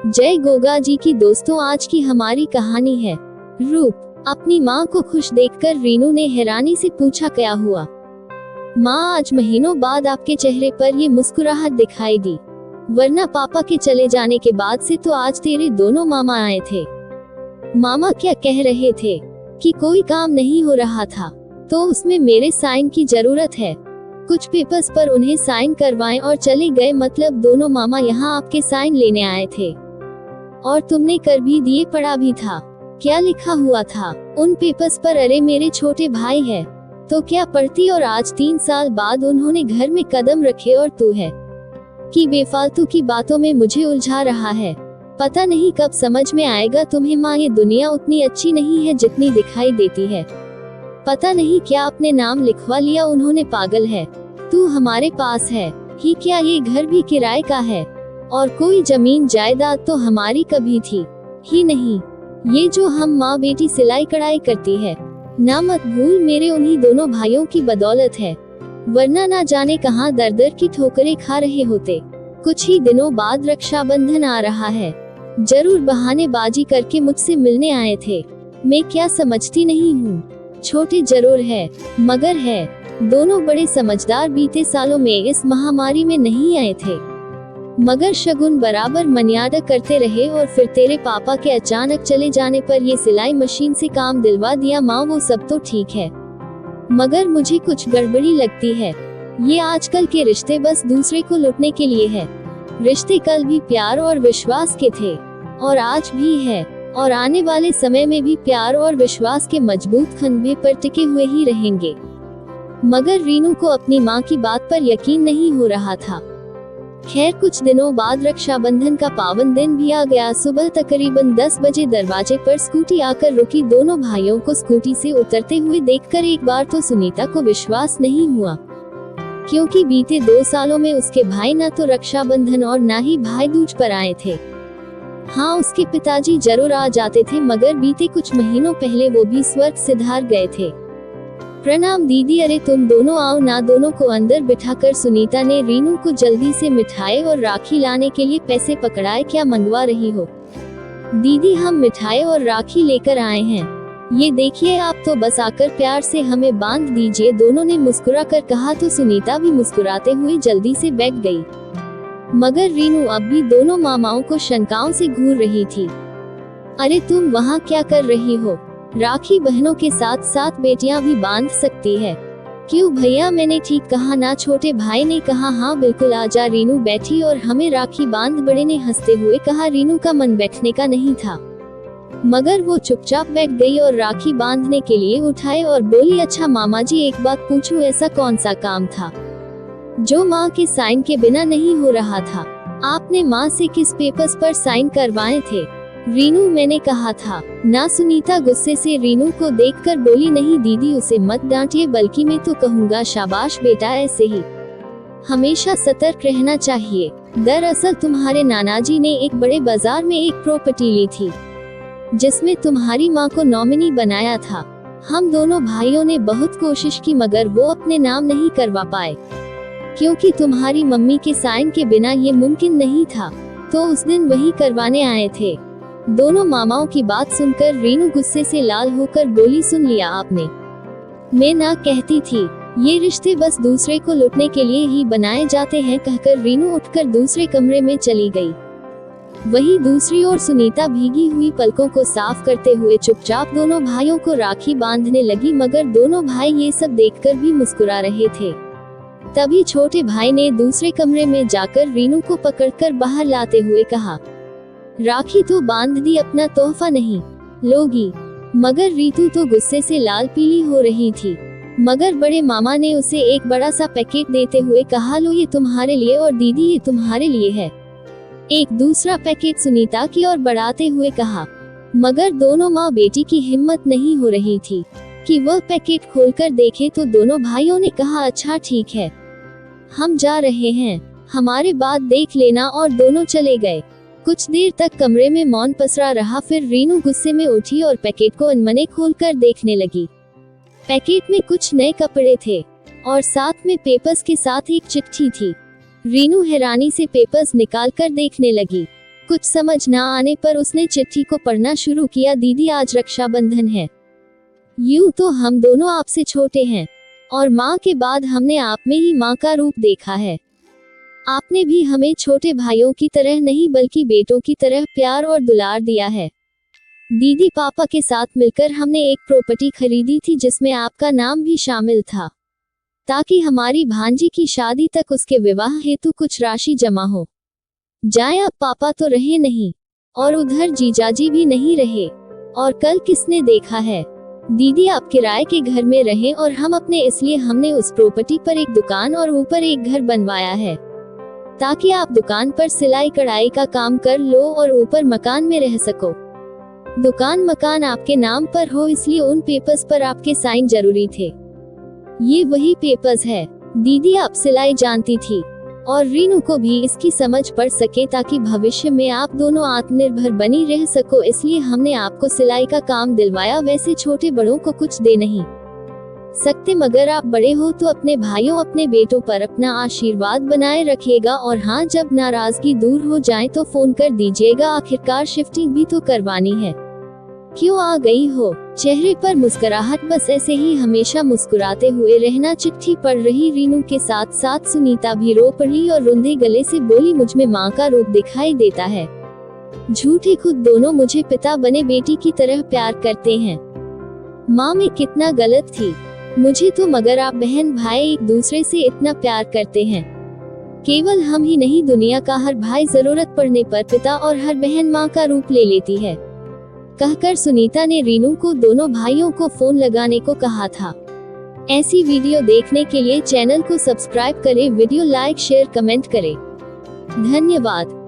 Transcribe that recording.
जय गोगा जी की दोस्तों, आज की हमारी कहानी है रूप। अपनी माँ को खुश देखकर रीनू ने हैरानी से पूछा, क्या हुआ माँ, आज महीनों बाद आपके चेहरे पर ये मुस्कुराहट दिखाई दी, वरना पापा के चले जाने के बाद से तो आज तेरे दोनों मामा आए थे। मामा क्या कह रहे थे कि कोई काम नहीं हो रहा था तो उसमें मेरे साइन की जरूरत है, कुछ पेपर्स पर उन्हें साइन करवाएं और चले गए। मतलब दोनों मामा यहाँ आपके साइन लेने आए थे और तुमने कर भी दिए, पढ़ा भी था। क्या लिखा हुआ था उन पेपर्स पर? अरे मेरे छोटे भाई है तो क्या पढ़ती, और आज 3 साल बाद उन्होंने घर में कदम रखे और तू है कि बेफालतू की बातों में मुझे उलझा रहा है। पता नहीं कब समझ में आएगा तुम्हें माँ, ये दुनिया उतनी अच्छी नहीं है जितनी दिखाई देती है। पता नहीं क्या अपने नाम लिखवा लिया उन्होंने, पागल है तू। हमारे पास है ही क्या, ये घर भी किराए का है और कोई जमीन जायदाद तो हमारी कभी थी ही नहीं। ये जो हम माँ बेटी सिलाई कढ़ाई करती है ना, मत भूल मेरे उन्हीं दोनों भाइयों की बदौलत है, वरना ना जाने कहाँ दर दर की ठोकरें खा रहे होते। कुछ ही दिनों बाद रक्षाबंधन आ रहा है, जरूर बहानेबाजी करके मुझसे मिलने आए थे। मैं क्या समझती नहीं हूँ, छोटे जरूर है मगर है। दोनों बड़े समझदार, बीते सालों में इस महामारी में नहीं आए थे मगर शगुन बराबर मन्यादा करते रहे। और फिर तेरे पापा के अचानक चले जाने पर ये सिलाई मशीन से काम दिलवा दिया। माँ वो सब तो ठीक है मगर मुझे कुछ गड़बड़ी लगती है। ये आजकल के रिश्ते बस दूसरे को लुटने के लिए है। रिश्ते कल भी प्यार और विश्वास के थे और आज भी है और आने वाले समय में भी प्यार और विश्वास के मजबूत खंभे पर टिके हुए ही रहेंगे। मगर रीनू को अपनी माँ की बात पर यकीन नहीं हो रहा था। खैर कुछ दिनों बाद रक्षाबंधन का पावन दिन भी आ गया। सुबह तकरीबन 10 बजे दरवाजे पर स्कूटी आकर रुकी। दोनों भाइयों को स्कूटी से उतरते हुए देखकर एक बार तो सुनीता को विश्वास नहीं हुआ, क्योंकि बीते 2 सालों में उसके भाई न तो रक्षाबंधन और न ही भाई दूज पर आए थे। हाँ, उसके पिताजी जरूर आ जाते थे मगर बीते कुछ महीनों पहले वो भी स्वर्ग सिधार गए थे। प्रणाम दीदी, अरे तुम दोनों आओ ना। दोनों को अंदर बिठाकर सुनीता ने रीनू को जल्दी से मिठाई और राखी लाने के लिए पैसे पकड़ाए। क्या मंगवा रही हो दीदी? हम मिठाई और राखी लेकर आए हैं, ये देखिए आप तो बस आकर प्यार से हमें बांध दीजिए, दोनों ने मुस्कुरा कर कहा। तो सुनीता भी मुस्कुराते हुए जल्दी से बैठ गई मगर रीनू अब भी दोनों मामाओं को शंकाओं से घूर रही थी। अरे तुम वहाँ क्या कर रही हो? राखी बहनों के साथ साथ बेटियां भी बांध सकती है। क्यों भैया, मैंने ठीक कहा ना? छोटे भाई ने कहा। हाँ बिल्कुल, आजा। रीनू बैठी और हमें राखी बांध। बड़े ने हंसते हुए कहा। रीनू का मन बैठने का नहीं था मगर वो चुपचाप बैठ गई और राखी बांधने के लिए उठाए और बोली, अच्छा मामा जी एक बात पूछूं, ऐसा कौन सा काम था जो माँ के साइन के बिना नहीं हो रहा था? आपने माँ से किस पेपर्स पर साइन करवाए थे? रीनू, मैंने कहा था ना। सुनीता गुस्से से रीनू को देखकर बोली, नहीं दीदी उसे मत डांटिए, बल्कि मैं तो कहूँगा शाबाश बेटा, ऐसे ही हमेशा सतर्क रहना चाहिए। दरअसल तुम्हारे नानाजी ने एक बड़े बाजार में एक प्रॉपर्टी ली थी जिसमें तुम्हारी माँ को नॉमिनी बनाया था। हम दोनों भाइयों ने बहुत कोशिश की मगर वो अपने नाम नहीं करवा पाए, क्योंकि तुम्हारी मम्मी के साइन के बिना ये मुमकिन नहीं था। तो उस दिन वही करवाने आए थे। दोनों मामाओं की बात सुनकर रीनू गुस्से से लाल होकर बोली, सुन लिया आपने? मैं ना कहती थी, ये रिश्ते बस दूसरे को लुटने के लिए ही बनाए जाते हैं, कहकर रीनू उठकर दूसरे कमरे में चली गई। वहीं दूसरी ओर सुनीता भीगी हुई पलकों को साफ करते हुए चुपचाप दोनों भाइयों को राखी बांधने लगी मगर दोनों भाई ये सब देखकर भी मुस्कुरा रहे थे। तभी छोटे भाई ने दूसरे कमरे में जाकर रीनू को पकड़कर बाहर लाते हुए कहा, राखी तो बांध दी, अपना तोहफा नहीं लोगी? मगर रीतू तो गुस्से से लाल पीली हो रही थी मगर बड़े मामा ने उसे एक बड़ा सा पैकेट देते हुए कहा, लो ये तुम्हारे लिए और दीदी ये तुम्हारे लिए है। एक दूसरा पैकेट सुनीता की ओर बढ़ाते हुए कहा। मगर दोनों माँ बेटी की हिम्मत नहीं हो रही थी कि वह पैकेट खोलकर देखे। तो दोनों भाइयों ने कहा, अच्छा ठीक है, हम जा रहे हैं, हमारे बात देख लेना, और दोनों चले गए। कुछ देर तक कमरे में मौन पसरा रहा, फिर रीनू गुस्से में उठी और पैकेट को अनमने खोलकर देखने लगी। पैकेट में कुछ नए कपड़े थे और साथ में पेपर्स के साथ एक चिट्ठी थी। रीनू हैरानी से पेपर्स निकालकर देखने लगी। कुछ समझ ना आने पर उसने चिट्ठी को पढ़ना शुरू किया। दीदी, आज रक्षाबंधन है। यूं तो हम दोनों आपसे छोटे हैं और माँ के बाद हमने आप में ही माँ का रूप देखा है। आपने भी हमें छोटे भाइयों की तरह नहीं बल्कि बेटों की तरह प्यार और दुलार दिया है। दीदी, पापा के साथ मिलकर हमने एक प्रॉपर्टी खरीदी थी जिसमें आपका नाम भी शामिल था, ताकि हमारी भांजी की शादी तक उसके विवाह हेतु कुछ राशि जमा हो जाए। अब पापा तो रहे नहीं और उधर जीजाजी भी नहीं रहे, और कल किसने देखा है। दीदी, आप किराए के घर में रहे और हम अपने, इसलिए हमने उस प्रॉपर्टी पर एक दुकान और ऊपर एक घर बनवाया है, ताकि आप दुकान पर सिलाई कढ़ाई का काम कर लो और ऊपर मकान में रह सको। दुकान मकान आपके नाम पर हो, इसलिए उन पेपर्स पर आपके साइन जरूरी थे। ये वही पेपर्स है। दीदी, आप सिलाई जानती थी और रीनू को भी इसकी समझ पड़ सके, ताकि भविष्य में आप दोनों आत्मनिर्भर बनी रह सको, इसलिए हमने आपको सिलाई का काम दिलवाया। वैसे छोटे बड़ों को कुछ दे नहीं सकते, मगर आप बड़े हो तो अपने भाइयों, अपने बेटों पर अपना आशीर्वाद बनाए रखिएगा। और हाँ, जब नाराजगी दूर हो जाए तो फोन कर दीजिएगा। आखिरकार शिफ्टिंग भी तो करवानी है। क्यों आ गई हो? चेहरे पर मुस्कुराहट, बस ऐसे ही हमेशा मुस्कुराते हुए रहना। चिट्ठी पढ़ रही रीनू के साथ साथ सुनीता भी रो पड़ी और रुंधे गले से बोली, मुझ में माँ का रूप दिखाई देता है। झूठे खुद दोनों मुझे पिता बने बेटी की तरह प्यार करते हैं। माँ में कितना गलत थी मुझे तो, मगर आप बहन भाई एक दूसरे से इतना प्यार करते हैं। केवल हम ही नहीं, दुनिया का हर भाई जरूरत पड़ने पर पिता और हर बहन माँ का रूप ले लेती है, कहकर सुनीता ने रीनू को दोनों भाइयों को फोन लगाने को कहा था। ऐसी वीडियो देखने के लिए चैनल को सब्सक्राइब करें, वीडियो लाइक शेयर कमेंट करें। धन्यवाद।